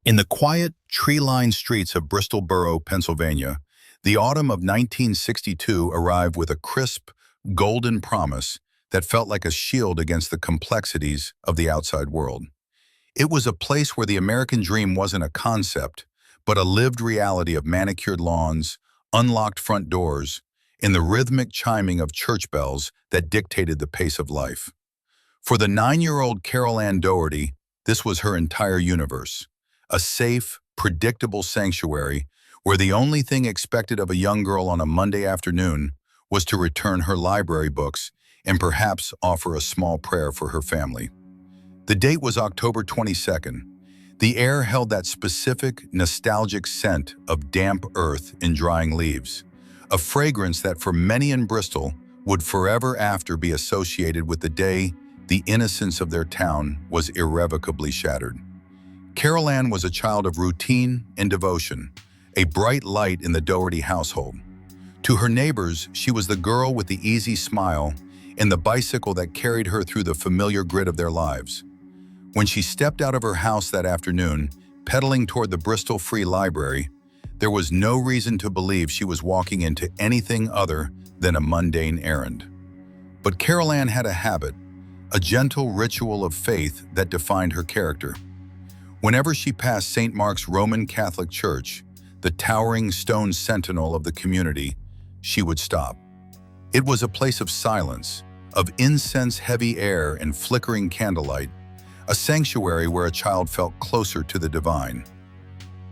In the quiet, tree-lined streets of Bristol Borough, Pennsylvania, the autumn of 1962 arrived with a crisp, golden promise that felt like a shield against the complexities of the outside world. It was a place where the American dream wasn't a concept, but a lived reality of manicured lawns, unlocked front doors, and the rhythmic chiming of church bells that dictated the pace of life. For the 9-year-old Carol Ann Doherty, this was her entire universe. A safe, predictable sanctuary where the only thing expected of a young girl on a Monday afternoon was to return her library books and perhaps offer a small prayer for her family. The date was October 22nd. The air held that specific, nostalgic scent of damp earth and drying leaves, a fragrance that for many in Bristol would forever after be associated with the day the innocence of their town was irrevocably shattered. Carol Ann was a child of routine and devotion, a bright light in the Doherty household. To her neighbors, she was the girl with the easy smile and the bicycle that carried her through the familiar grit of their lives. When she stepped out of her house that afternoon, pedaling toward the Bristol Free Library, there was no reason to believe she was walking into anything other than a mundane errand. But Carol Ann had a habit, a gentle ritual of faith that defined her character. Whenever she passed St. Mark's Roman Catholic Church, the towering stone sentinel of the community, she would stop. It was a place of silence, of incense-heavy air and flickering candlelight, a sanctuary where a child felt closer to the divine.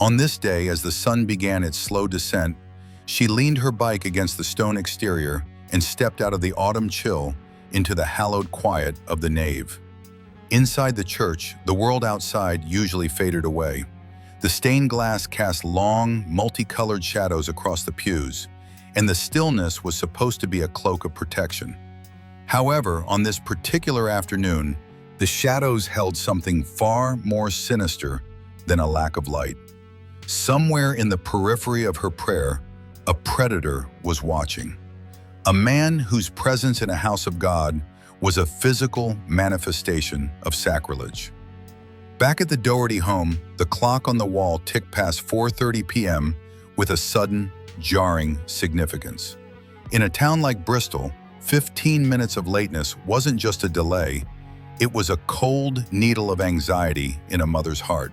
On this day, as the sun began its slow descent, she leaned her bike against the stone exterior and stepped out of the autumn chill into the hallowed quiet of the nave. Inside the church, the world outside usually faded away. The stained glass cast long, multicolored shadows across the pews, and the stillness was supposed to be a cloak of protection. However, on this particular afternoon, the shadows held something far more sinister than a lack of light. Somewhere in the periphery of her prayer, a predator was watching. A man whose presence in a house of God was a physical manifestation of sacrilege. Back at the Doherty home, the clock on the wall ticked past 4:30 p.m. with a sudden, jarring significance. In a town like Bristol, 15 minutes of lateness wasn't just a delay, it was a cold needle of anxiety in a mother's heart.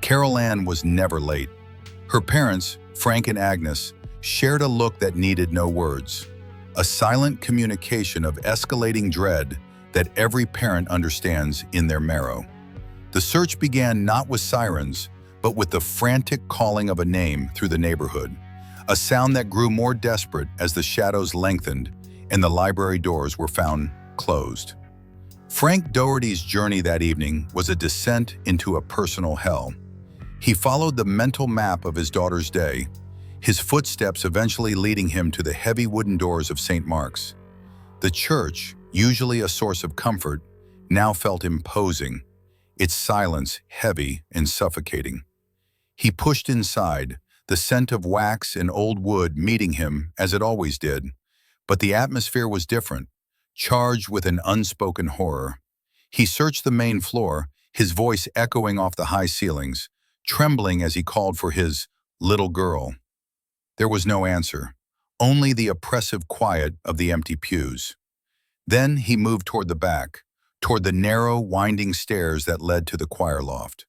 Carol Ann was never late. Her parents, Frank and Agnes, shared a look that needed no words, a silent communication of escalating dread that every parent understands in their marrow. The search began not with sirens, but with the frantic calling of a name through the neighborhood, a sound that grew more desperate as the shadows lengthened and the library doors were found closed. Frank Doherty's journey that evening was a descent into a personal hell. He followed the mental map of his daughter's day, his footsteps eventually leading him to the heavy wooden doors of St. Mark's. The church, usually a source of comfort, now felt imposing, its silence heavy and suffocating. He pushed inside, the scent of wax and old wood meeting him as it always did, but the atmosphere was different, charged with an unspoken horror. He searched the main floor, his voice echoing off the high ceilings, trembling as he called for his little girl. There was no answer, only the oppressive quiet of the empty pews. Then he moved toward the back, toward the narrow, winding stairs that led to the choir loft.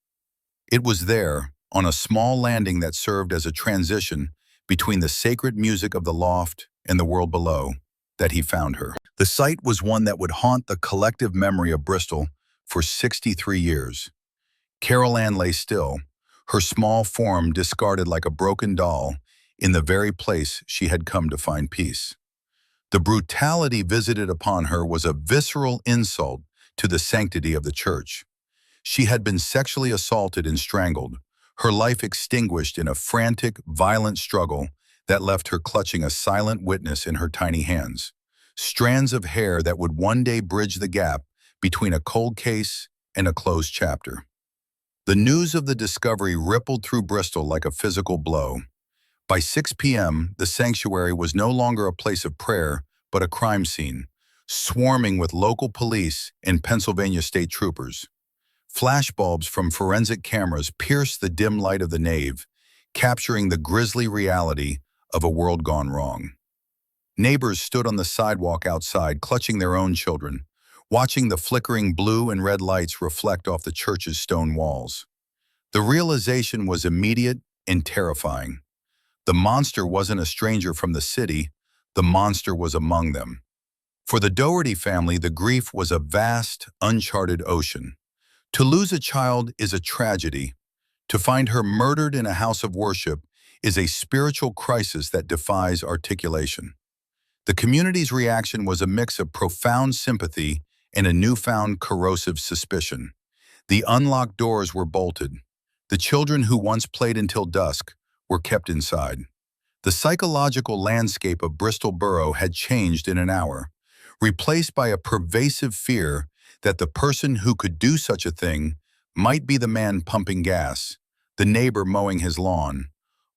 It was there, on a small landing that served as a transition between the sacred music of the loft and the world below, that he found her. The sight was one that would haunt the collective memory of Bristol for 63 years. Carol Ann lay still, her small form discarded like a broken doll, in the very place she had come to find peace. The brutality visited upon her was a visceral insult to the sanctity of the church. She had been sexually assaulted and strangled, her life extinguished in a frantic, violent struggle that left her clutching a silent witness in her tiny hands, strands of hair that would one day bridge the gap between a cold case and a closed chapter. The news of the discovery rippled through Bristol like a physical blow. By 6 p.m., the sanctuary was no longer a place of prayer, but a crime scene, swarming with local police and Pennsylvania state troopers. Flashbulbs from forensic cameras pierced the dim light of the nave, capturing the grisly reality of a world gone wrong. Neighbors stood on the sidewalk outside, clutching their own children, watching the flickering blue and red lights reflect off the church's stone walls. The realization was immediate and terrifying. The monster wasn't a stranger from the city, the monster was among them. For the Doherty family, the grief was a vast, uncharted ocean. To lose a child is a tragedy. To find her murdered in a house of worship is a spiritual crisis that defies articulation. The community's reaction was a mix of profound sympathy and a newfound corrosive suspicion. The unlocked doors were bolted. The children who once played until dusk were kept inside. The psychological landscape of Bristol Borough had changed in an hour, replaced by a pervasive fear that the person who could do such a thing might be the man pumping gas, the neighbor mowing his lawn,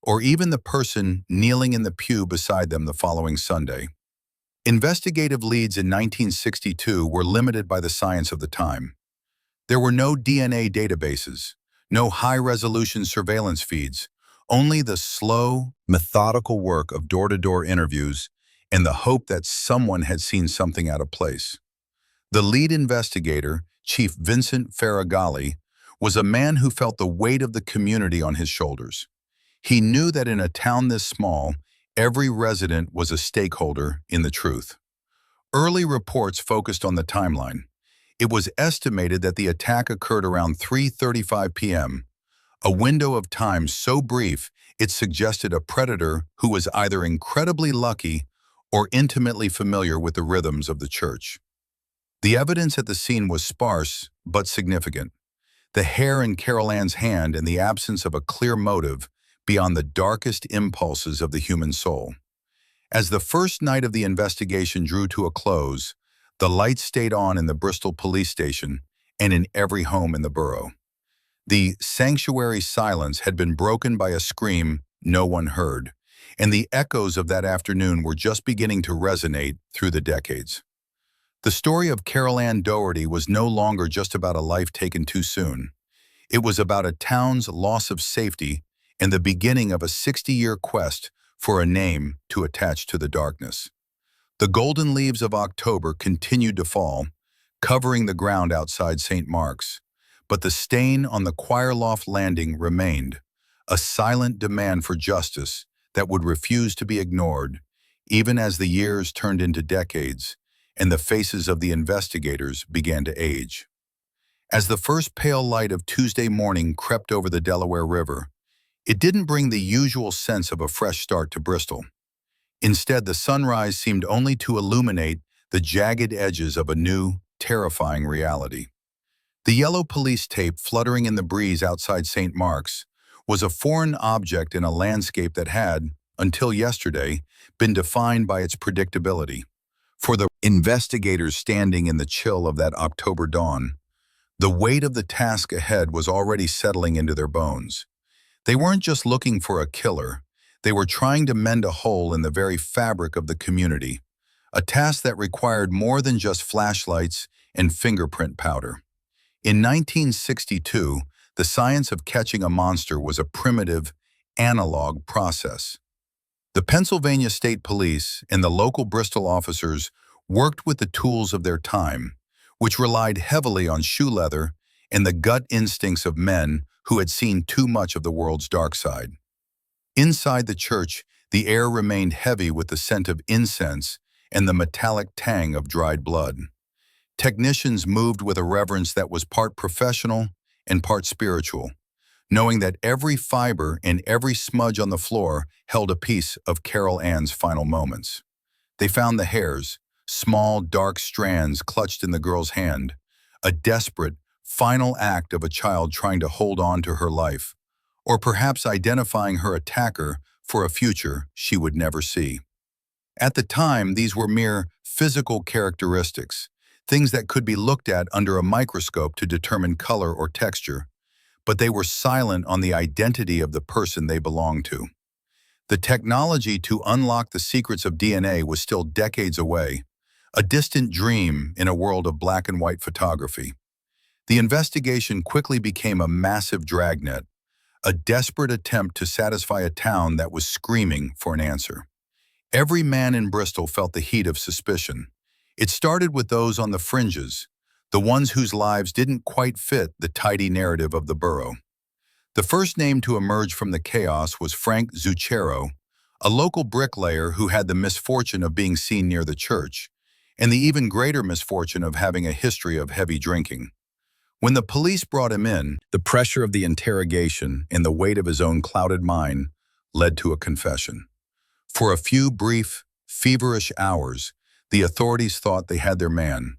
or even the person kneeling in the pew beside them the following Sunday. Investigative leads in 1962 were limited by the science of the time. There were no DNA databases, no high-resolution surveillance feeds, only the slow, methodical work of door-to-door interviews and the hope that someone had seen something out of place. The lead investigator, Chief Vincent Ferragalli, was a man who felt the weight of the community on his shoulders. He knew that in a town this small, every resident was a stakeholder in the truth. Early reports focused on the timeline. It was estimated that the attack occurred around 3:35 p.m., a window of time so brief it suggested a predator who was either incredibly lucky or intimately familiar with the rhythms of the church. The evidence at the scene was sparse but significant. The hair in Carol Ann's hand and the absence of a clear motive beyond the darkest impulses of the human soul. As the first night of the investigation drew to a close, the lights stayed on in the Bristol police station and in every home in the borough. The sanctuary silence had been broken by a scream no one heard, and the echoes of that afternoon were just beginning to resonate through the decades. The story of Carol Ann Doherty was no longer just about a life taken too soon. It was about a town's loss of safety and the beginning of a 60-year quest for a name to attach to the darkness. The golden leaves of October continued to fall, covering the ground outside St. Mark's, but the stain on the choir loft landing remained, a silent demand for justice that would refuse to be ignored, even as the years turned into decades and the faces of the investigators began to age. As the first pale light of Tuesday morning crept over the Delaware River, it didn't bring the usual sense of a fresh start to Bristol. Instead, the sunrise seemed only to illuminate the jagged edges of a new, terrifying reality. The yellow police tape fluttering in the breeze outside St. Mark's was a foreign object in a landscape that had, until yesterday, been defined by its predictability. For the investigators standing in the chill of that October dawn, the weight of the task ahead was already settling into their bones. They weren't just looking for a killer, they were trying to mend a hole in the very fabric of the community, a task that required more than just flashlights and fingerprint powder. In 1962, the science of catching a monster was a primitive, analog process. The Pennsylvania State Police and the local Bristol officers worked with the tools of their time, which relied heavily on shoe leather and the gut instincts of men who had seen too much of the world's dark side. Inside the church, the air remained heavy with the scent of incense and the metallic tang of dried blood. Technicians moved with a reverence that was part professional and part spiritual, knowing that every fiber and every smudge on the floor held a piece of Carol Ann's final moments. They found the hairs, small, dark strands clutched in the girl's hand, a desperate, final act of a child trying to hold on to her life, or perhaps identifying her attacker for a future she would never see. At the time, these were mere physical characteristics, things that could be looked at under a microscope to determine color or texture, but they were silent on the identity of the person they belonged to. The technology to unlock the secrets of DNA was still decades away, a distant dream in a world of black and white photography. The investigation quickly became a massive dragnet, a desperate attempt to satisfy a town that was screaming for an answer. Every man in Bristol felt the heat of suspicion. It started with those on the fringes, the ones whose lives didn't quite fit the tidy narrative of the borough. The first name to emerge from the chaos was Frank Zucchero, a local bricklayer who had the misfortune of being seen near the church, and the even greater misfortune of having a history of heavy drinking. When the police brought him in, the pressure of the interrogation and the weight of his own clouded mind led to a confession. For a few brief, feverish hours, the authorities thought they had their man.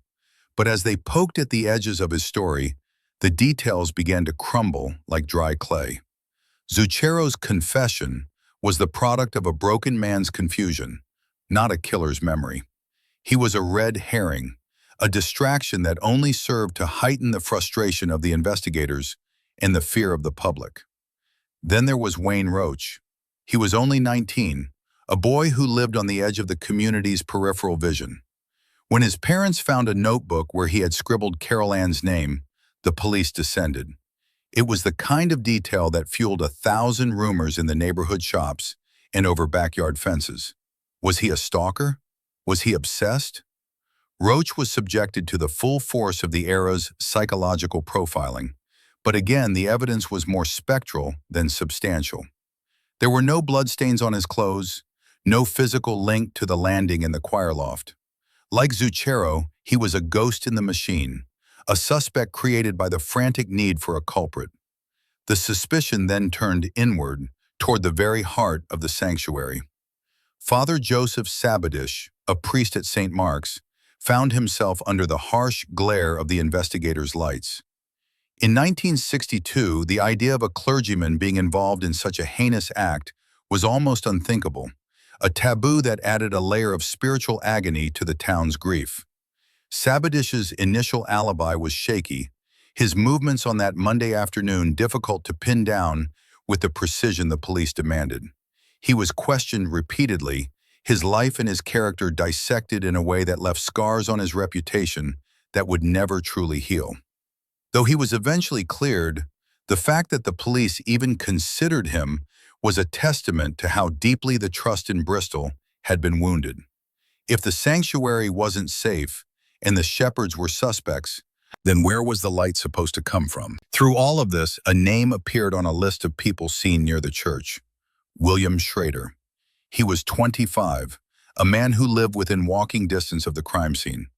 But as they poked at the edges of his story, the details began to crumble like dry clay. Zucchero's confession was the product of a broken man's confusion, not a killer's memory. He was a red herring, a distraction that only served to heighten the frustration of the investigators and the fear of the public. Then there was Wayne Roach. He was only 19, a boy who lived on the edge of the community's peripheral vision. When his parents found a notebook where he had scribbled Carol Ann's name, the police descended. It was the kind of detail that fueled 1,000 rumors in the neighborhood shops and over backyard fences. Was he a stalker? Was he obsessed? Roach was subjected to the full force of the era's psychological profiling, but again the evidence was more spectral than substantial. There were no bloodstains on his clothes, no physical link to the landing in the choir loft. Like Zucchero, he was a ghost in the machine, a suspect created by the frantic need for a culprit. The suspicion then turned inward, toward the very heart of the sanctuary. Father Joseph Sabadish, a priest at St. Mark's, found himself under the harsh glare of the investigators' lights. In 1962, the idea of a clergyman being involved in such a heinous act was almost unthinkable, a taboo that added a layer of spiritual agony to the town's grief. Sabadish's initial alibi was shaky, his movements on that Monday afternoon difficult to pin down with the precision the police demanded. He was questioned repeatedly, his life and his character dissected in a way that left scars on his reputation that would never truly heal. Though he was eventually cleared, the fact that the police even considered him was a testament to how deeply the trust in Bristol had been wounded. If the sanctuary wasn't safe and the shepherds were suspects, then where was the light supposed to come from? Through all of this, a name appeared on a list of people seen near the church: William Schrader. He was 25, a man who lived within walking distance of the crime scene.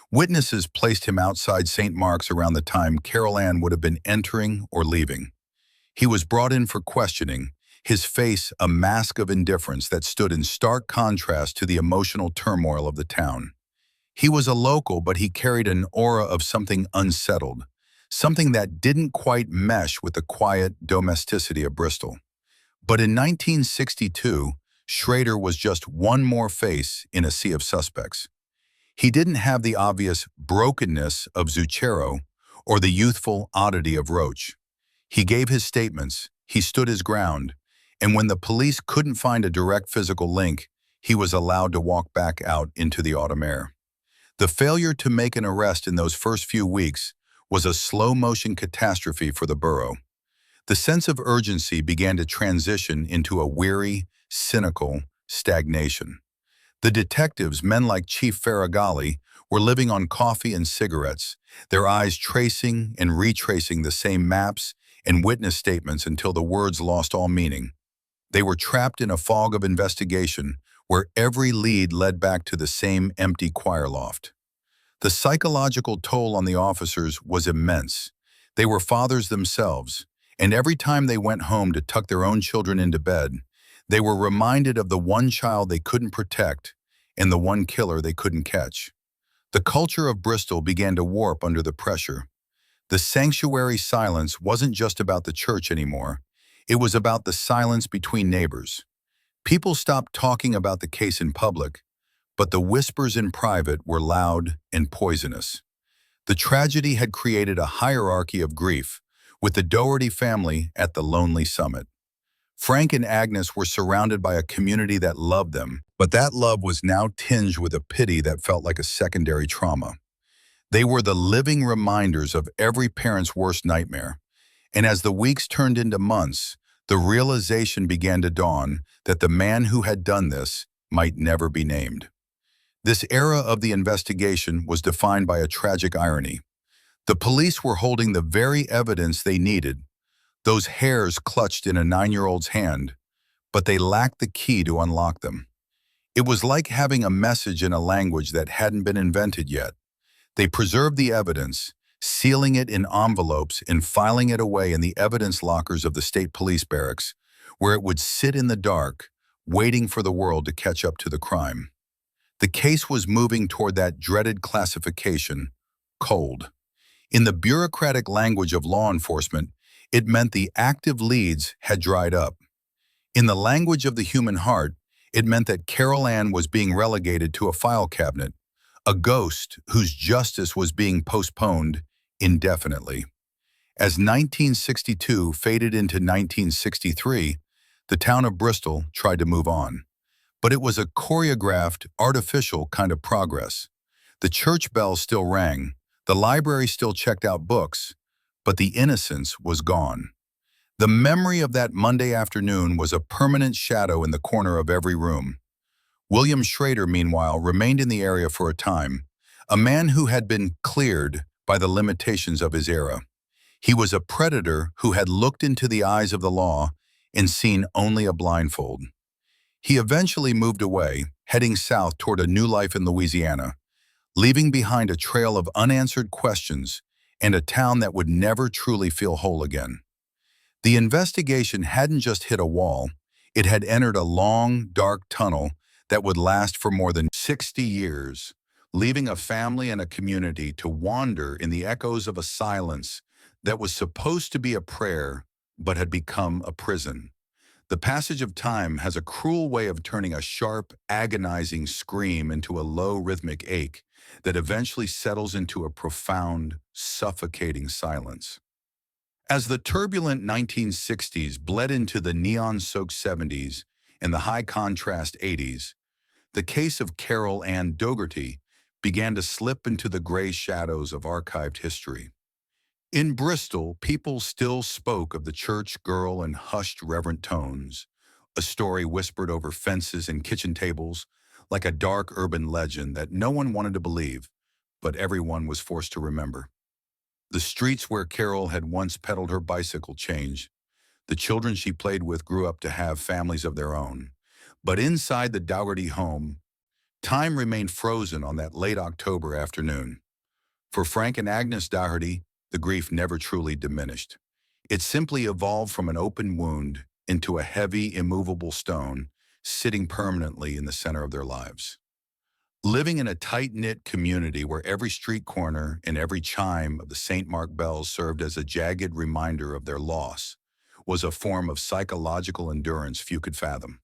Witnesses placed him outside St. Mark's around the time Carol Ann would have been entering or leaving. He was brought in for questioning, his face a mask of indifference that stood in stark contrast to the emotional turmoil of the town. He was a local, but he carried an aura of something unsettled, something that didn't quite mesh with the quiet domesticity of Bristol. But in 1962, Schrader was just one more face in a sea of suspects. He didn't have the obvious brokenness of Zucchero or the youthful oddity of Roach. He gave his statements, he stood his ground, and when the police couldn't find a direct physical link, he was allowed to walk back out into the autumn air. The failure to make an arrest in those first few weeks was a slow-motion catastrophe for the borough. The sense of urgency began to transition into a weary, cynical stagnation. The detectives, men like Chief Faragalli, were living on coffee and cigarettes, their eyes tracing and retracing the same maps and witness statements until the words lost all meaning. They were trapped in a fog of investigation where every lead led back to the same empty choir loft. The psychological toll on the officers was immense. They were fathers themselves, and every time they went home to tuck their own children into bed, they were reminded of the one child they couldn't protect and the one killer they couldn't catch. The culture of Bristol began to warp under the pressure. The sanctuary silence wasn't just about the church anymore. It was about the silence between neighbors. People stopped talking about the case in public, but the whispers in private were loud and poisonous. The tragedy had created a hierarchy of grief, with the Doherty family at the lonely summit. Frank and Agnes were surrounded by a community that loved them, but that love was now tinged with a pity that felt like a secondary trauma. They were the living reminders of every parent's worst nightmare. And as the weeks turned into months, the realization began to dawn that the man who had done this might never be named. This era of the investigation was defined by a tragic irony. The police were holding the very evidence they needed, those hairs clutched in a 9-year-old's hand, but they lacked the key to unlock them. It was like having a message in a language that hadn't been invented yet. They preserved the evidence, sealing it in envelopes and filing it away in the evidence lockers of the state police barracks, where it would sit in the dark, waiting for the world to catch up to the crime. The case was moving toward that dreaded classification, cold. In the bureaucratic language of law enforcement, it meant the active leads had dried up. In the language of the human heart, it meant that Carol Ann was being relegated to a file cabinet, a ghost whose justice was being postponed indefinitely. As 1962 faded into 1963, the town of Bristol tried to move on. But it was a choreographed, artificial kind of progress. The church bells still rang, the library still checked out books, but the innocence was gone. The memory of that Monday afternoon was a permanent shadow in the corner of every room. William Schrader, meanwhile, remained in the area for a time, a man who had been cleared by the limitations of his era. He was a predator who had looked into the eyes of the law and seen only a blindfold. He eventually moved away, heading south toward a new life in Louisiana, leaving behind a trail of unanswered questions and a town that would never truly feel whole again. The investigation hadn't just hit a wall, it had entered a long, dark tunnel that would last for more than 60 years, leaving a family and a community to wander in the echoes of a silence that was supposed to be a prayer but had become a prison. The passage of time has a cruel way of turning a sharp, agonizing scream into a low, rhythmic ache that eventually settles into a profound, suffocating silence. As the turbulent 1960s bled into the neon-soaked 70s and the high-contrast 80s, the case of Carol Ann Dougherty began to slip into the gray shadows of archived history. In Bristol, people still spoke of the church girl in hushed, reverent tones, a story whispered over fences and kitchen tables, like a dark urban legend that no one wanted to believe, but everyone was forced to remember. The streets where Carol had once pedaled her bicycle changed. The children she played with grew up to have families of their own. But inside the Dougherty home, time remained frozen on that late October afternoon. For Frank and Agnes Dougherty, the grief never truly diminished. It simply evolved from an open wound into a heavy, immovable stone sitting permanently in the center of their lives. Living in a tight-knit community where every street corner and every chime of the St. Mark bells served as a jagged reminder of their loss was a form of psychological endurance few could fathom.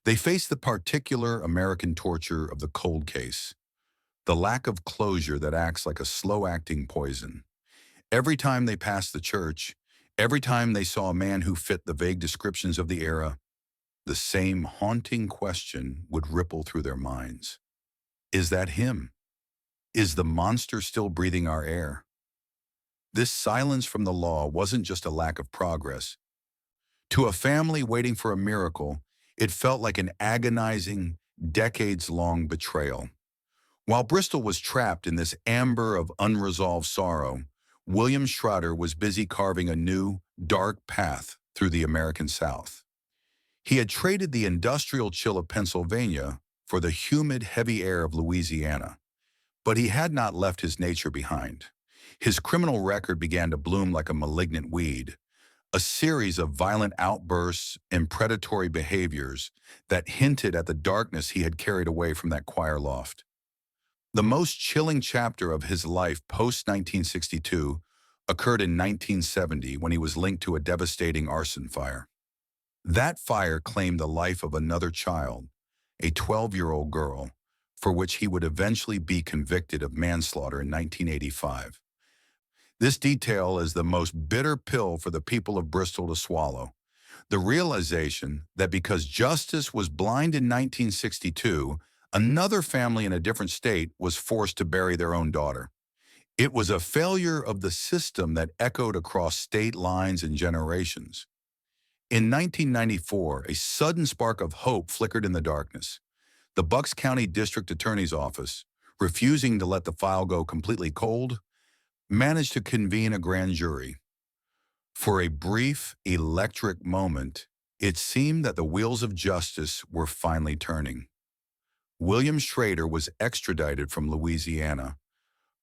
They faced the particular American torture of the cold case, the lack of closure that acts like a slow-acting poison. Every time they passed the church, every time they saw a man who fit the vague descriptions of the era, the same haunting question would ripple through their minds. Is that him? Is the monster still breathing our air? This silence from the law wasn't just a lack of progress. To a family waiting for a miracle, it felt like an agonizing, decades-long betrayal. While Bristol was trapped in this amber of unresolved sorrow, William Schrader was busy carving a new, dark path through the American South. He had traded the industrial chill of Pennsylvania for the humid, heavy air of Louisiana. But he had not left his nature behind. His criminal record began to bloom like a malignant weed, a series of violent outbursts and predatory behaviors that hinted at the darkness he had carried away from that choir loft. The most chilling chapter of his life post-1962 occurred in 1970 when he was linked to a devastating arson fire. That fire claimed the life of another child, a 12-year-old girl, for which he would eventually be convicted of manslaughter in 1985. This detail is the most bitter pill for the people of Bristol to swallow. The realization that because justice was blind in 1962, another family in a different state was forced to bury their own daughter. It was a failure of the system that echoed across state lines and generations. In 1994, a sudden spark of hope flickered in the darkness. The Bucks County District Attorney's Office, refusing to let the file go completely cold, managed to convene a grand jury. For a brief, electric moment, it seemed that the wheels of justice were finally turning. William Schrader was extradited from Louisiana,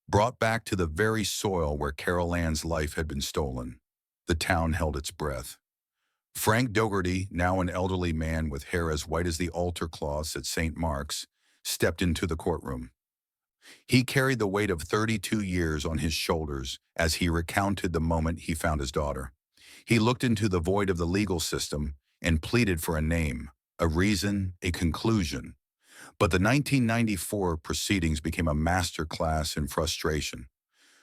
brought back to the very soil where Carol Ann's life had been stolen. The town held its breath. Frank Dougherty, now an elderly man with hair as white as the altar cloths at St. Mark's, stepped into the courtroom. He carried the weight of 32 years on his shoulders as he recounted the moment he found his daughter. He looked into the void of the legal system and pleaded for a name, a reason, a conclusion. But the 1994 proceedings became a masterclass in frustration.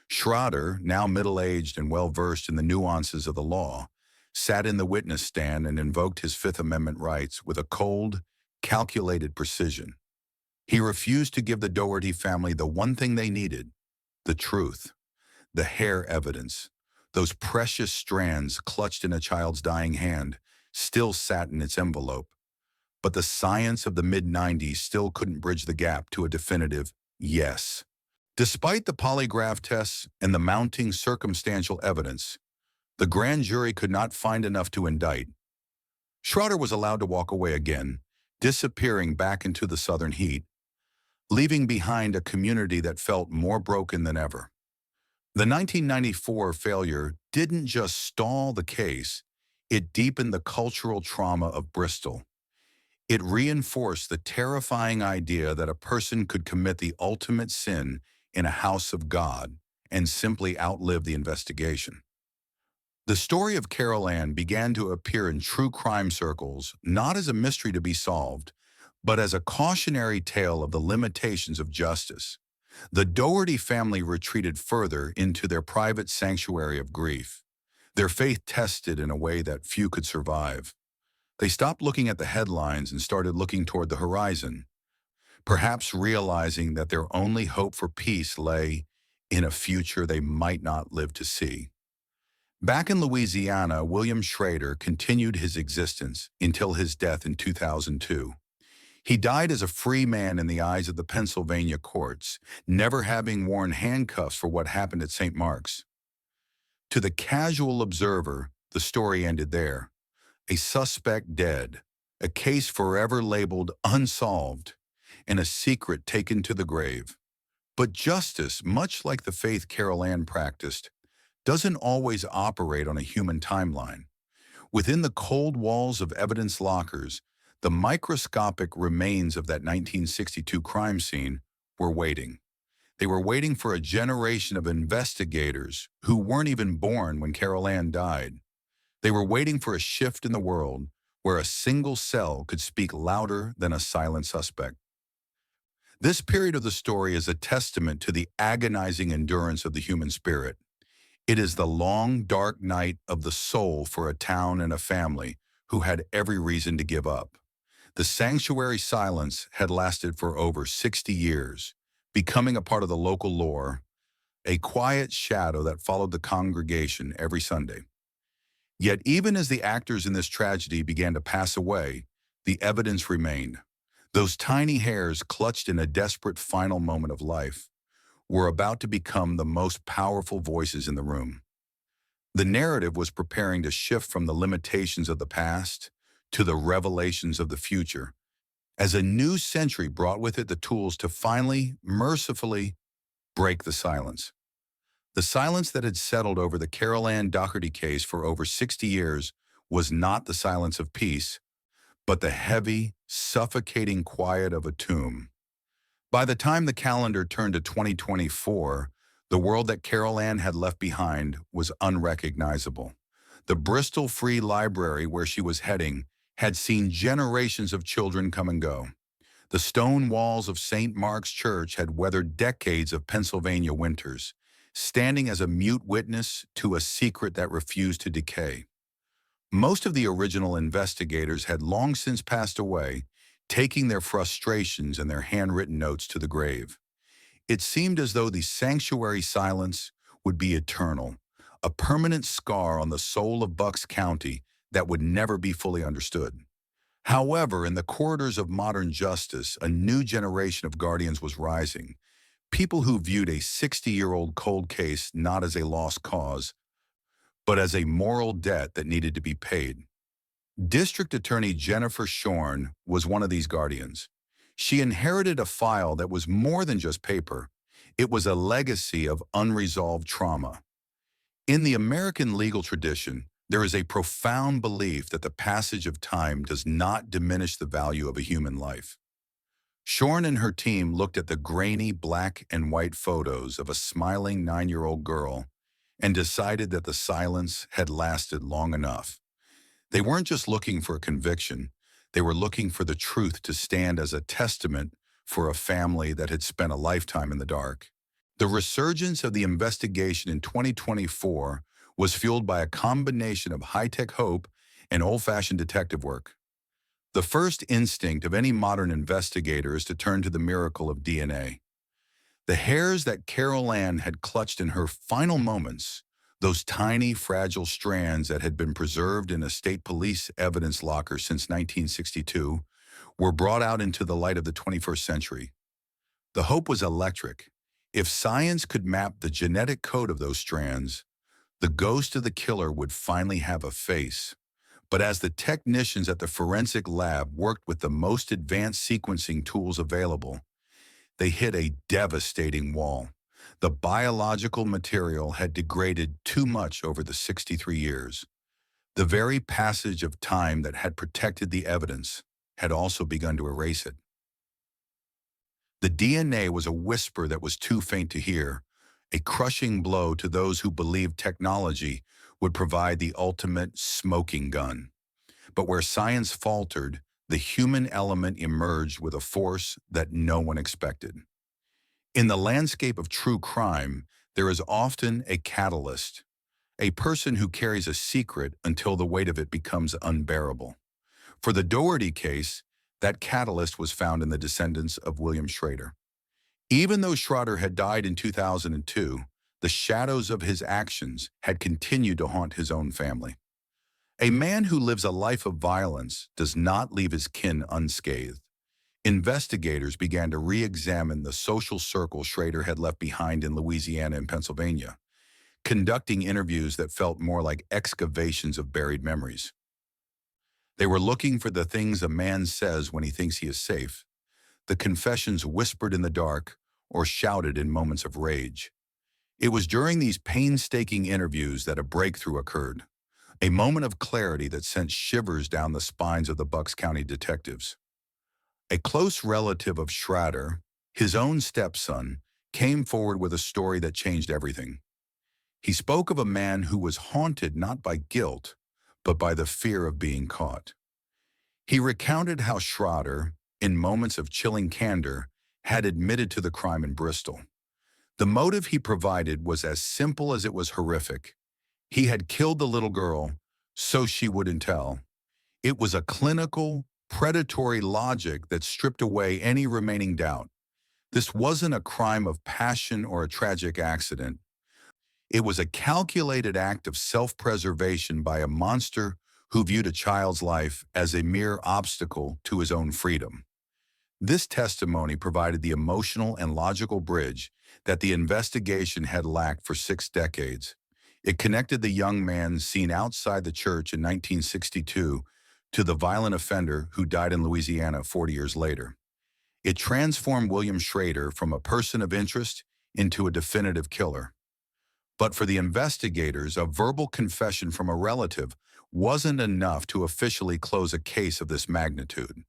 Schrader, now middle-aged and well-versed in the nuances of the law, sat in the witness stand and invoked his Fifth Amendment rights with a cold, calculated precision. He refused to give the Dougherty family the one thing they needed, the truth, the hair evidence. Those precious strands clutched in a child's dying hand still sat in its envelope. But the science of the mid-90s still couldn't bridge the gap to a definitive yes. Despite the polygraph tests and the mounting circumstantial evidence, the grand jury could not find enough to indict. Schrader was allowed to walk away again, disappearing back into the southern heat, leaving behind a community that felt more broken than ever. The 1994 failure didn't just stall the case, it deepened the cultural trauma of Bristol. It reinforced the terrifying idea that a person could commit the ultimate sin in a house of God and simply outlive the investigation. The story of Carol Ann began to appear in true crime circles not as a mystery to be solved, but as a cautionary tale of the limitations of justice. The Dougherty family retreated further into their private sanctuary of grief, their faith tested in a way that few could survive. They stopped looking at the headlines and started looking toward the horizon, perhaps realizing that their only hope for peace lay in a future they might not live to see. Back in Louisiana, William Schrader continued his existence until his death in 2002. He died as a free man in the eyes of the Pennsylvania courts, never having worn handcuffs for what happened at St. Mark's. To the casual observer, the story ended there. A suspect dead, a case forever labeled unsolved, and a secret taken to the grave. But justice, much like the faith Carol Ann practiced, doesn't always operate on a human timeline. Within the cold walls of evidence lockers, the microscopic remains of that 1962 crime scene were waiting. They were waiting for a generation of investigators who weren't even born when Carol Ann died. They were waiting for a shift in the world where a single cell could speak louder than a silent suspect. This period of the story is a testament to the agonizing endurance of the human spirit. It is the long, dark night of the soul for a town and a family who had every reason to give up. The sanctuary silence had lasted for over 60 years, becoming a part of the local lore, a quiet shadow that followed the congregation every Sunday. Yet even as the actors in this tragedy began to pass away, the evidence remained. Those tiny hairs clutched in a desperate final moment of life were about to become the most powerful voices in the room. The narrative was preparing to shift from the limitations of the past to the revelations of the future, as a new century brought with it the tools to finally, mercifully, break the silence. The silence that had settled over the Carol Ann Dougherty case for over 60 years was not the silence of peace, but the heavy, suffocating quiet of a tomb. By the time the calendar turned to 2024, the world that Carol Ann had left behind was unrecognizable. The Bristol Free Library, where she was heading, had seen generations of children come and go. The stone walls of St. Mark's Church had weathered decades of Pennsylvania winters, standing as a mute witness to a secret that refused to decay. Most of the original investigators had long since passed away, taking their frustrations and their handwritten notes to the grave. It seemed as though the sanctuary silence would be eternal, a permanent scar on the soul of Bucks County that would never be fully understood. However, in the corridors of modern justice, a new generation of guardians was rising, people who viewed a 60-year-old cold case not as a lost cause, but as a moral debt that needed to be paid. District Attorney Jennifer Shorn was one of these guardians. She inherited a file that was more than just paper. It was a legacy of unresolved trauma. In the American legal tradition, there is a profound belief that the passage of time does not diminish the value of a human life. Shorn and her team looked at the grainy black and white photos of a smiling 9-year-old girl and decided that the silence had lasted long enough. They weren't just looking for a conviction, they were looking for the truth to stand as a testament for a family that had spent a lifetime in the dark. The resurgence of the investigation in 2024 was fueled by a combination of high-tech hope and old-fashioned detective work. The first instinct of any modern investigator is to turn to the miracle of DNA. The hairs that Carol Ann had clutched in her final moments, those tiny, fragile strands that had been preserved in a state police evidence locker since 1962, were brought out into the light of the 21st century. The hope was electric. If science could map the genetic code of those strands, the ghost of the killer would finally have a face. But as the technicians at the forensic lab worked with the most advanced sequencing tools available, they hit a devastating wall. The biological material had degraded too much over the 63 years. The very passage of time that had protected the evidence had also begun to erase it. The DNA was a whisper that was too faint to hear, a crushing blow to those who believed technology would provide the ultimate smoking gun. But where science faltered, the human element emerged with a force that no one expected. In the landscape of true crime, there is often a catalyst, a person who carries a secret until the weight of it becomes unbearable. For the Doherty case, that catalyst was found in the descendants of William Schrader. Even though Schrader had died in 2002, the shadows of his actions had continued to haunt his own family. A man who lives a life of violence does not leave his kin unscathed. Investigators began to re-examine the social circle Schrader had left behind in Louisiana and Pennsylvania, conducting interviews that felt more like excavations of buried memories. They were looking for the things a man says when he thinks he is safe, the confessions whispered in the dark or shouted in moments of rage. It was during these painstaking interviews that a breakthrough occurred, a moment of clarity that sent shivers down the spines of the Bucks County detectives. A close relative of Schrader, his own stepson, came forward with a story that changed everything. He spoke of a man who was haunted not by guilt, but by the fear of being caught. He recounted how Schrader, in moments of chilling candor, had admitted to the crime in Bristol. The motive he provided was as simple as it was horrific. He had killed the little girl, so she wouldn't tell. It was a clinical, predatory logic that stripped away any remaining doubt. This wasn't a crime of passion or a tragic accident. It was a calculated act of self-preservation by a monster who viewed a child's life as a mere obstacle to his own freedom. This testimony provided the emotional and logical bridge that the investigation had lacked for 6 decades. It connected the young man seen outside the church in 1962 to the violent offender who died in Louisiana 40 years later. It transformed William Schrader from a person of interest into a definitive killer. But for the investigators, a verbal confession from a relative wasn't enough to officially close a case of this magnitude.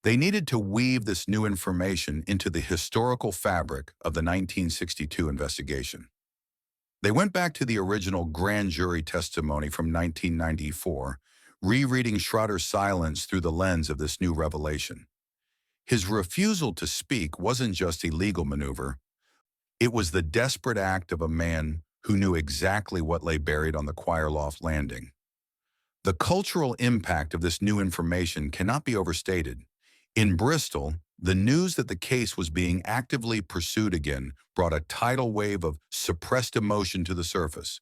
They needed to weave this new information into the historical fabric of the 1962 investigation. They went back to the original grand jury testimony from 1994, rereading Schrader's silence through the lens of this new revelation. His refusal to speak wasn't just a legal maneuver. It was the desperate act of a man who knew exactly what lay buried on the choir loft landing. The cultural impact of this new information cannot be overstated. In Bristol, The news that the case was being actively pursued again brought a tidal wave of suppressed emotion to the surface.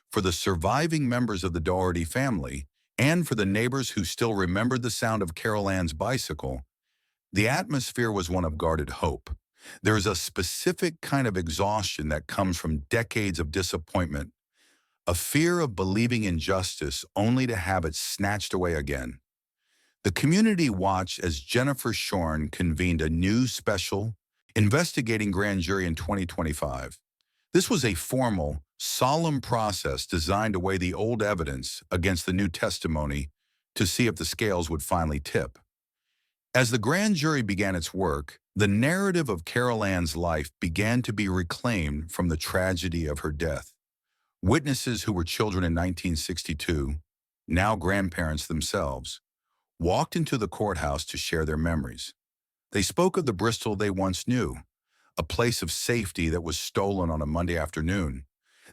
For the surviving members of the Doherty family, and for the neighbors who still remembered the sound of Carol Ann's bicycle, the atmosphere was one of guarded hope. There is a specific kind of exhaustion that comes from decades of disappointment, a fear of believing in justice only to have it snatched away again. The community watched as Jennifer Shorn convened a new special investigating grand jury in 2025. This was a formal, solemn process designed to weigh the old evidence against the new testimony to see if the scales would finally tip. As the grand jury began its work, the narrative of Carol Ann's life began to be reclaimed from the tragedy of her death. Witnesses who were children in 1962, now grandparents themselves, walked into the courthouse to share their memories. They spoke of the Bristol they once knew, a place of safety that was stolen on a Monday afternoon.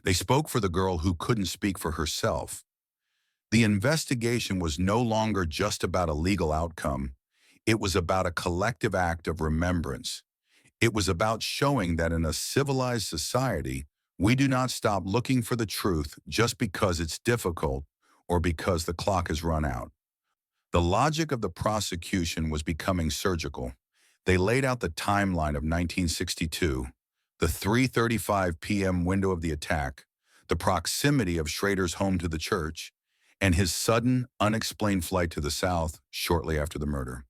They spoke for the girl who couldn't speak for herself. The investigation was no longer just about a legal outcome. It was about a collective act of remembrance. It was about showing that in a civilized society, we do not stop looking for the truth just because it's difficult or because the clock has run out. The logic of the prosecution was becoming surgical. They laid out the timeline of 1962, the 3:35 p.m. window of the attack, the proximity of Schrader's home to the church, and his sudden, unexplained flight to the south shortly after the murder.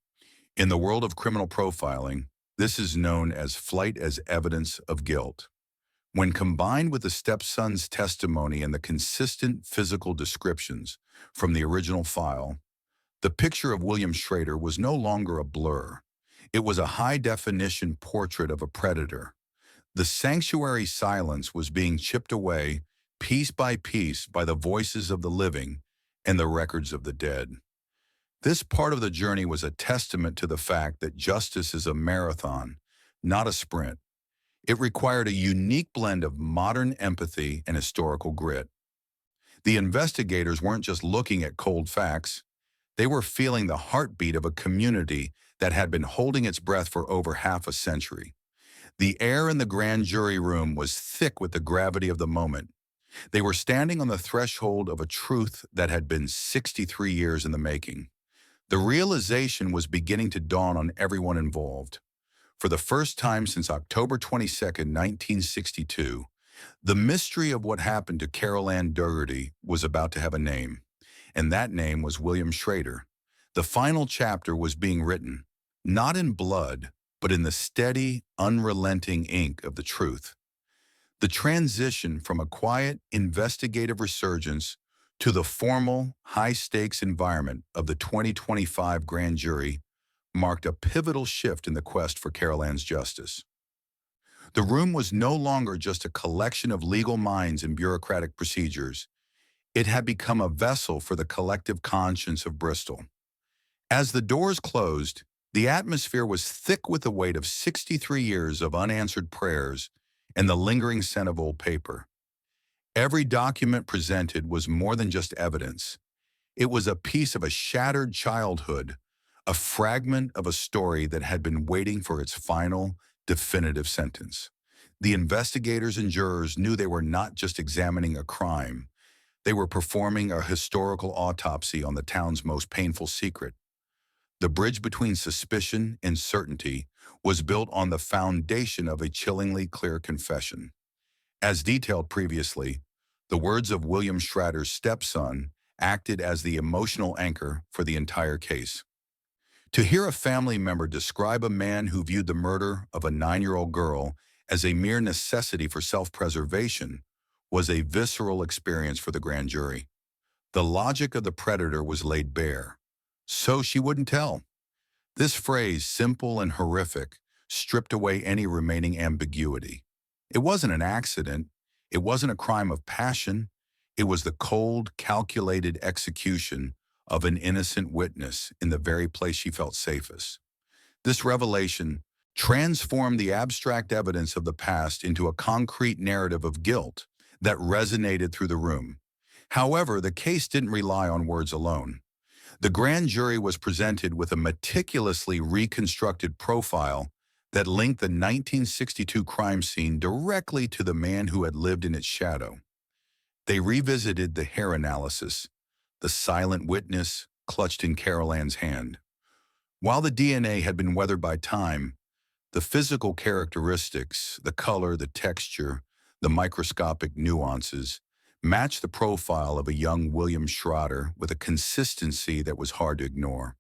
In the world of criminal profiling, this is known as flight as evidence of guilt. When combined with the stepson's testimony and the consistent physical descriptions from the original file, the picture of William Schrader was no longer a blur. It was a high-definition portrait of a predator. The sanctuary silence was being chipped away piece by piece by the voices of the living and the records of the dead. This part of the journey was a testament to the fact that justice is a marathon, not a sprint. It required a unique blend of modern empathy and historical grit. The investigators weren't just looking at cold facts. They were feeling the heartbeat of a community that had been holding its breath for over half a century. The air in the grand jury room was thick with the gravity of the moment. They were standing on the threshold of a truth that had been 63 years in the making. The realization was beginning to dawn on everyone involved. For the first time since October 22, 1962, the mystery of what happened to Carol Ann Doherty was about to have a name, and that name was William Schrader. The final chapter was being written, not in blood, but in the steady, unrelenting ink of the truth. The transition from a quiet, investigative resurgence to the formal, high-stakes environment of the 2025 grand jury marked a pivotal shift in the quest for Carol Ann's justice. The room was no longer just a collection of legal minds and bureaucratic procedures. It had become a vessel for the collective conscience of Bristol. As the doors closed, the atmosphere was thick with the weight of 63 years of unanswered prayers and the lingering scent of old paper. Every document presented was more than just evidence. It was a piece of a shattered childhood, a fragment of a story that had been waiting for its final, definitive sentence. The investigators and jurors knew they were not just examining a crime. They were performing a historical autopsy on the town's most painful secret. The bridge between suspicion and certainty was built on the foundation of a chillingly clear confession. As detailed previously, the words of William Schrader's stepson acted as the emotional anchor for the entire case. To hear a family member describe a man who viewed the murder of a 9-year-old girl as a mere necessity for self-preservation was a visceral experience for the grand jury. The logic of the predator was laid bare. So she wouldn't tell. This phrase, simple and horrific, stripped away any remaining ambiguity. It wasn't an accident. It wasn't a crime of passion. It was the cold, calculated execution of an innocent witness in the very place she felt safest. This revelation transformed the abstract evidence of the past into a concrete narrative of guilt that resonated through the room. However, the case didn't rely on words alone. The grand jury was presented with a meticulously reconstructed profile that linked the 1962 crime scene directly to the man who had lived in its shadow. They revisited the hair analysis, the silent witness clutched in Carol Ann's hand. While the DNA had been weathered by time, the physical characteristics, the color, the texture, the microscopic nuances, matched the profile of a young William Schroeder with a consistency that was hard to ignore.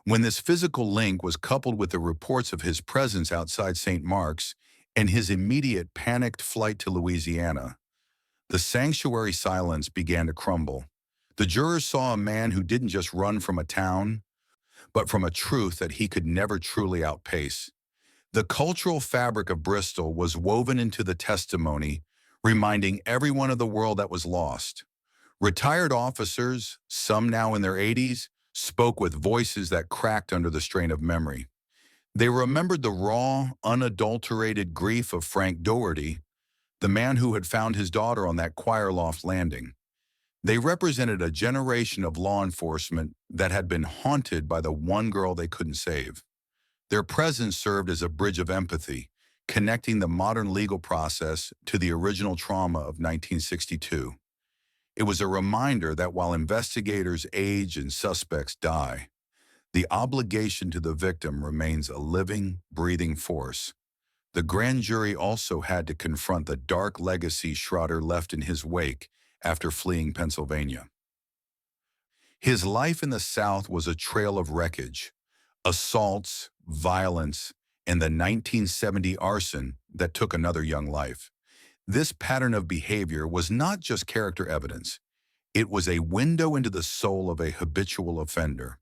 When this physical link was coupled with the reports of his presence outside St. Mark's and his immediate panicked flight to Louisiana, the sanctuary silence began to crumble. The jurors saw a man who didn't just run from a town, but from a truth that he could never truly outpace. The cultural fabric of Bristol was woven into the testimony, reminding everyone of the world that was lost. Retired officers, some now in their 80s, spoke with voices that cracked under the strain of memory. They remembered the raw, unadulterated grief of Frank Doherty, the man who had found his daughter on that choir loft landing. They represented a generation of law enforcement that had been haunted by the one girl they couldn't save. Their presence served as a bridge of empathy, connecting the modern legal process to the original trauma of 1962. It was a reminder that while investigators age and suspects die, the obligation to the victim remains a living, breathing force. The grand jury also had to confront the dark legacy Schroeder left in his wake after fleeing Pennsylvania. His life in the South was a trail of wreckage, assaults, violence, and the 1970 arson that took another young life. This pattern of behavior was not just character evidence. It was a window into the soul of a habitual offender.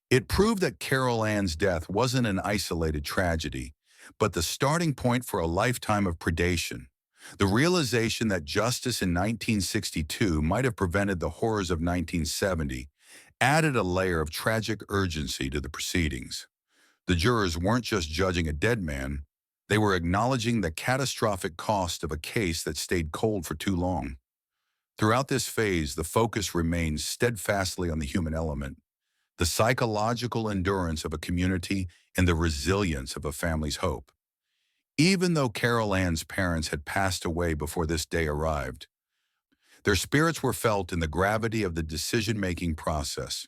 It proved that Carol Ann's death wasn't an isolated tragedy, but the starting point for a lifetime of predation. The realization that justice in 1962 might have prevented the horrors of 1970 added a layer of tragic urgency to the proceedings. The jurors weren't just judging a dead man, they were acknowledging the catastrophic cost of a case that stayed cold for too long. Throughout this phase, the focus remained steadfastly on the human element, the psychological endurance of a community and the resilience of a family's hope. Even though Carol Ann's parents had passed away before this day arrived, their spirits were felt in the gravity of the decision-making process.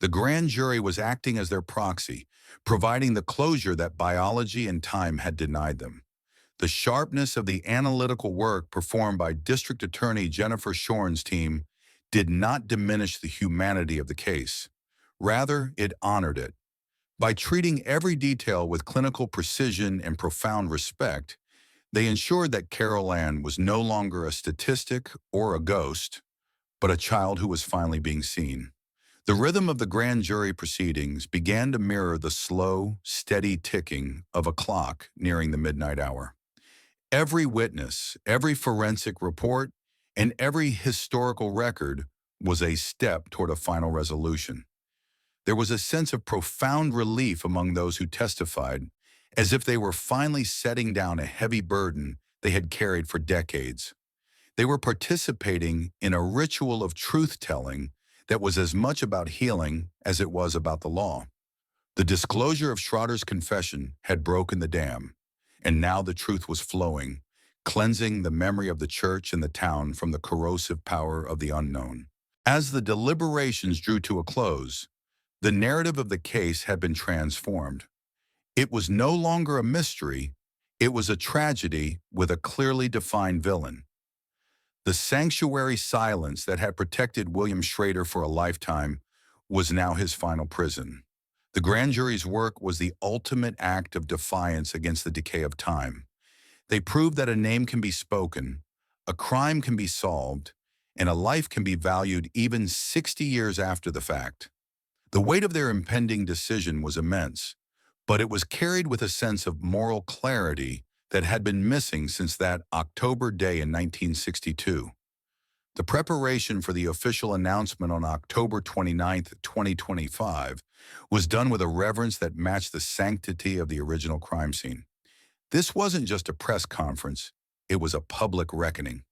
The grand jury was acting as their proxy, providing the closure that biology and time had denied them. The sharpness of the analytical work performed by District Attorney Jennifer Shorn's team did not diminish the humanity of the case. Rather, it honored it. By treating every detail with clinical precision and profound respect, they ensured that Carol Ann was no longer a statistic or a ghost, but a child who was finally being seen. The rhythm of the grand jury proceedings began to mirror the slow, steady ticking of a clock nearing the midnight hour. Every witness, every forensic report, and every historical record was a step toward a final resolution. There was a sense of profound relief among those who testified, as if they were finally setting down a heavy burden they had carried for decades. They were participating in a ritual of truth-telling that was as much about healing as it was about the law. The disclosure of Schroeder's confession had broken the dam, and now the truth was flowing, cleansing the memory of the church and the town from the corrosive power of the unknown. As the deliberations drew to a close, the narrative of the case had been transformed. It was no longer a mystery, it was a tragedy with a clearly defined villain. The sanctuary silence that had protected William Schroeder for a lifetime was now his final prison. The grand jury's work was the ultimate act of defiance against the decay of time. They proved that a name can be spoken, a crime can be solved, and a life can be valued even 60 years after the fact. The weight of their impending decision was immense, but it was carried with a sense of moral clarity that had been missing since that October day in 1962. The preparation for the official announcement on October 29, 2025, was done with a reverence that matched the sanctity of the original crime scene. This wasn't just a press conference, it was a public reckoning.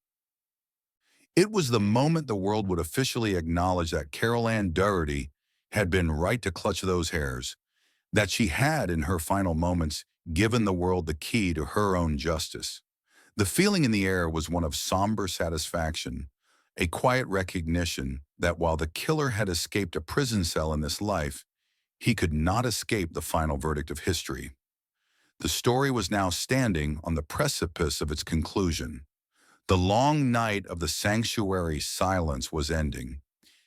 It was the moment the world would officially acknowledge that Carol Ann Doherty had been right to clutch those hairs, that she had, in her final moments, given the world the key to her own justice. The feeling in the air was one of somber satisfaction, a quiet recognition that while the killer had escaped a prison cell in this life, he could not escape the final verdict of history. The story was now standing on the precipice of its conclusion. The long night of the sanctuary silence was ending,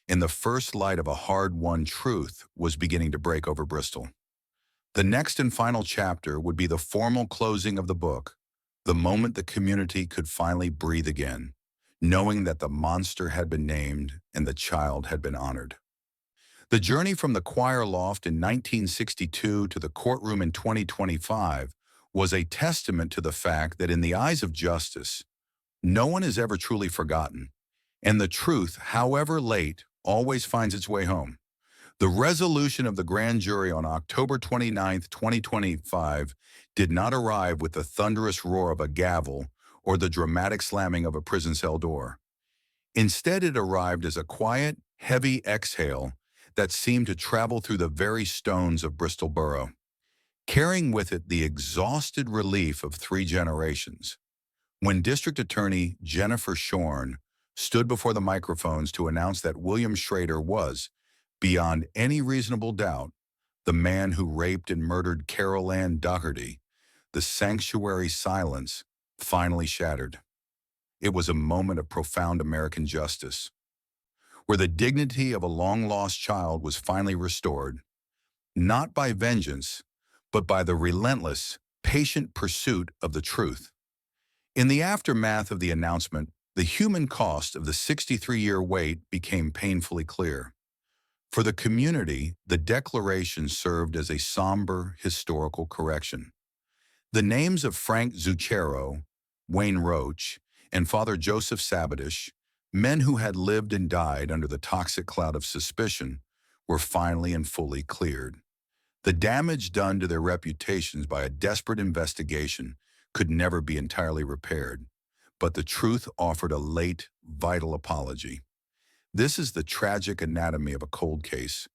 and the first light of a hard-won truth was beginning to break over Bristol. The next and final chapter would be the formal closing of the book, the moment the community could finally breathe again, knowing that the monster had been named and the child had been honored. The journey from the choir loft in 1962 to the courtroom in 2025 was a testament to the fact that in the eyes of justice, no one is ever truly forgotten, and the truth, however late, always finds its way home. The resolution of the grand jury on October 29, 2025, did not arrive with the thunderous roar of a gavel or the dramatic slamming of a prison cell door. Instead, it arrived as a quiet, heavy exhale that seemed to travel through the very stones of Bristol Borough, carrying with it the exhausted relief of 3 generations. When District Attorney Jennifer Shorn stood before the microphones to announce that William Schrader was, beyond any reasonable doubt, the man who raped and murdered Carol Ann Doherty, the sanctuary silence finally shattered. It was a moment of profound American justice, where the dignity of a long-lost child was finally restored, not by vengeance, but by the relentless, patient pursuit of the truth. In the aftermath of the announcement, the human cost of the 63-year wait became painfully clear. For the community, the declaration served as a somber historical correction. The names of Frank Zucchero, Wayne Roach, and Father Joseph Sabatish, men who had lived and died under the toxic cloud of suspicion, were finally and fully cleared. The damage done to their reputations by a desperate investigation could never be entirely repaired, but the truth offered a late, vital apology. This is the tragic anatomy of a cold case.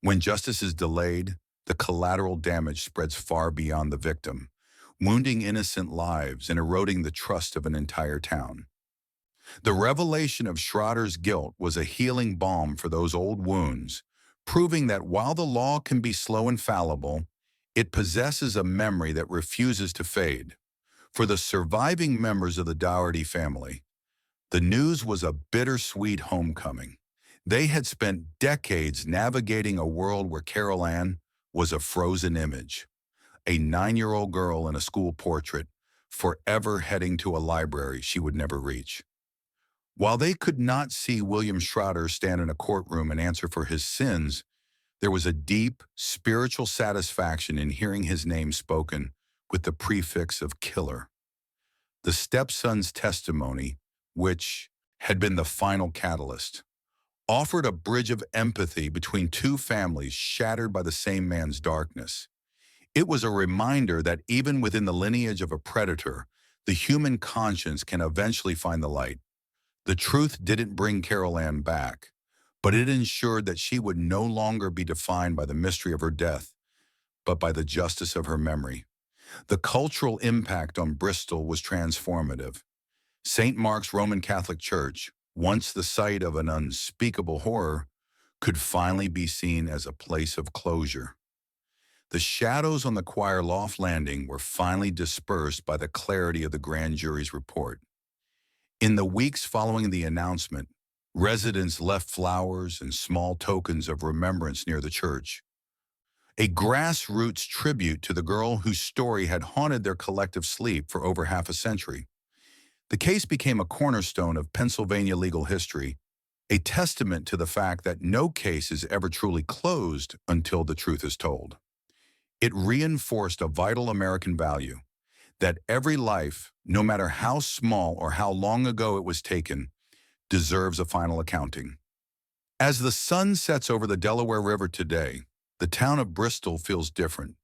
When justice is delayed, the collateral damage spreads far beyond the victim, wounding innocent lives and eroding the trust of an entire town. The revelation of Schrader's guilt was a healing balm for those old wounds, proving that while the law can be slow and fallible, it possesses a memory that refuses to fade. For the surviving members of the Doherty family, the news was a bittersweet homecoming. They had spent decades navigating a world where Carol Ann was a frozen image, a 9-year-old girl in a school portrait, forever heading to a library she would never reach. While they could not see William Schrader stand in a courtroom and answer for his sins, there was a deep, spiritual satisfaction in hearing his name spoken with the prefix of killer. The stepson's testimony, which had been the final catalyst, offered a bridge of empathy between 2 families shattered by the same man's darkness. It was a reminder that even within the lineage of a predator, the human conscience can eventually find the light. The truth didn't bring Carol Ann back, but it ensured that she would no longer be defined by the mystery of her death, but by the justice of her memory. The cultural impact on Bristol was transformative. St. Mark's Roman Catholic Church, once the site of an unspeakable horror, could finally be seen as a place of closure. The shadows on the choir loft landing were finally dispersed by the clarity of the grand jury's report. In the weeks following the announcement, residents left flowers and small tokens of remembrance near the church, a grassroots tribute to the girl whose story had haunted their collective sleep for over half a century. The case became a cornerstone of Pennsylvania legal history, a testament to the fact that no case is ever truly closed until the truth is told. It reinforced a vital American value, that every life, no matter how small or how long ago it was taken, deserves a final accounting. As the sun sets over the Delaware River today, the town of Bristol feels different.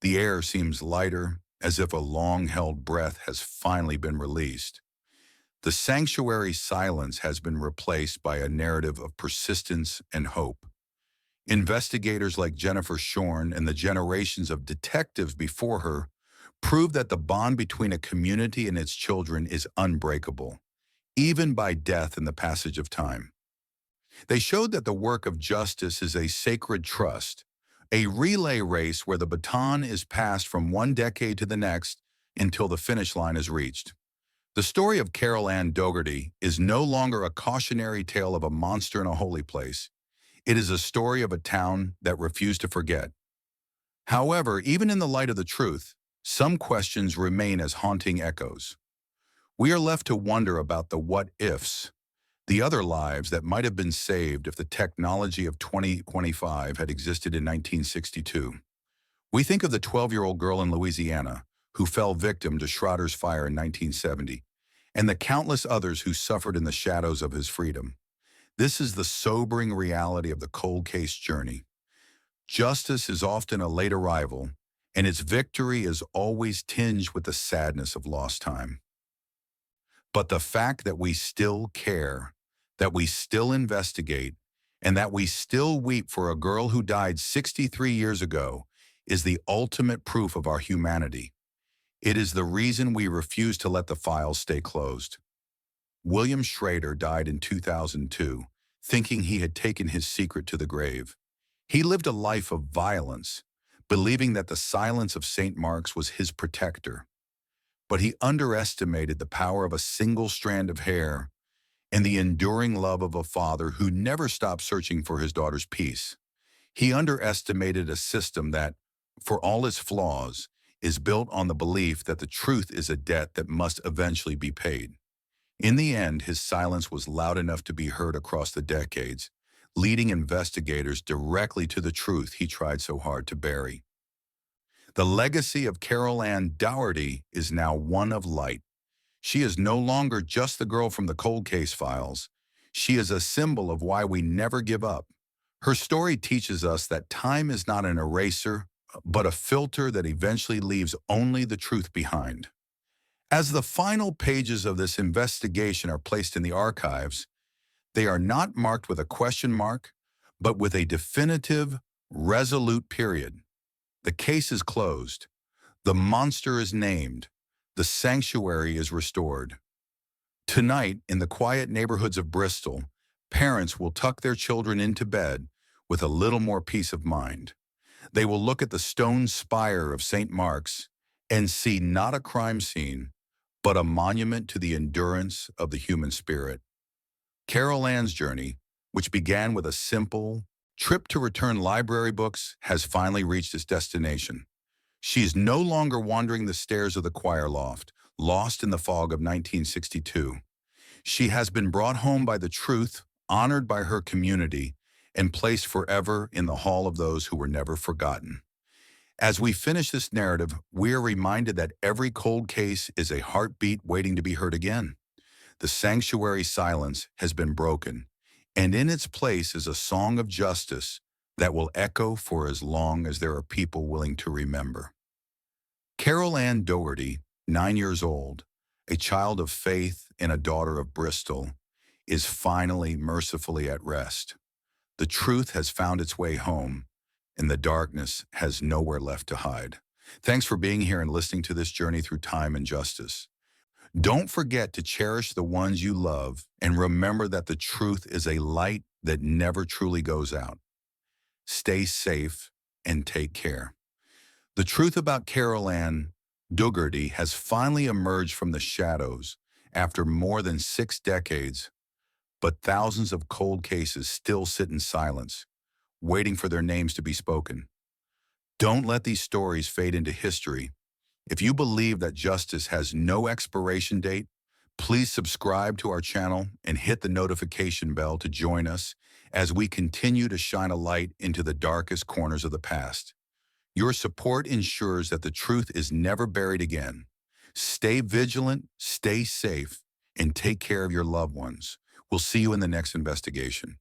The air seems lighter, as if a long-held breath has finally been released. The sanctuary silence has been replaced by a narrative of persistence and hope. Investigators like Jennifer Shorn and the generations of detectives before her prove that the bond between a community and its children is unbreakable, even by death and the passage of time. They showed that the work of justice is a sacred trust, a relay race where the baton is passed from one decade to the next until the finish line is reached. The story of Carol Ann Dougherty is no longer a cautionary tale of a monster in a holy place. It is a story of a town that refused to forget. However, even in the light of the truth, some questions remain as haunting echoes. We are left to wonder about the what-ifs, the other lives that might have been saved if the technology of 2025 had existed in 1962. We think of the 12-year-old girl in Louisiana who fell victim to Schroeder's fire in 1970, and the countless others who suffered in the shadows of his freedom. This is the sobering reality of the cold case journey. Justice is often a late arrival, and its victory is always tinged with the sadness of lost time. But the fact that we still care, that we still investigate, and that we still weep for a girl who died 63 years ago is the ultimate proof of our humanity. It is the reason we refuse to let the files stay closed. William Schrader died in 2002, thinking he had taken his secret to the grave. He lived a life of violence, believing that the silence of St. Mark's was his protector. But he underestimated the power of a single strand of hair and the enduring love of a father who never stopped searching for his daughter's peace. He underestimated a system that, for all its flaws, is built on the belief that the truth is a debt that must eventually be paid. In the end, his silence was loud enough to be heard across the decades, leading investigators directly to the truth he tried so hard to bury. The legacy of Carol Ann Dougherty is now one of light. She is no longer just the girl from the cold case files. She is a symbol of why we never give up. Her story teaches us that time is not an eraser, but a filter that eventually leaves only the truth behind. As the final pages of this investigation are placed in the archives, they are not marked with a question mark, but with a definitive, resolute period. The case is closed. The monster is named. The sanctuary is restored. Tonight, in the quiet neighborhoods of Bristol, parents will tuck their children into bed with a little more peace of mind. They will look at the stone spire of St. Mark's and see not a crime scene, but a monument to the endurance of the human spirit. Carol Ann's journey, which began with a simple trip to return library books, has finally reached its destination. She is no longer wandering the stairs of the choir loft, lost in the fog of 1962. She has been brought home by the truth, honored by her community, and placed forever in the hall of those who were never forgotten. As we finish this narrative, we are reminded that every cold case is a heartbeat waiting to be heard again. The sanctuary silence has been broken, and in its place is a song of justice that will echo for as long as there are people willing to remember. Carol Ann Dougherty, 9 years old, a child of faith and a daughter of Bristol, is finally mercifully at rest. The truth has found its way home, and the darkness has nowhere left to hide. Thanks for being here and listening to this journey through time and justice. Don't forget to cherish the ones you love and remember that the truth is a light that never truly goes out. Stay safe and take care. The truth about Carol Ann Dougherty has finally emerged from the shadows after more than 6 decades, but thousands of cold cases still sit in silence, waiting for their names to be spoken. Don't let these stories fade into history. If you believe that justice has no expiration date, please subscribe to our channel and hit the notification bell to join us as we continue to shine a light into the darkest corners of the past. Your support ensures that the truth is never buried again. Stay vigilant, stay safe, and take care of your loved ones. We'll see you in the next investigation.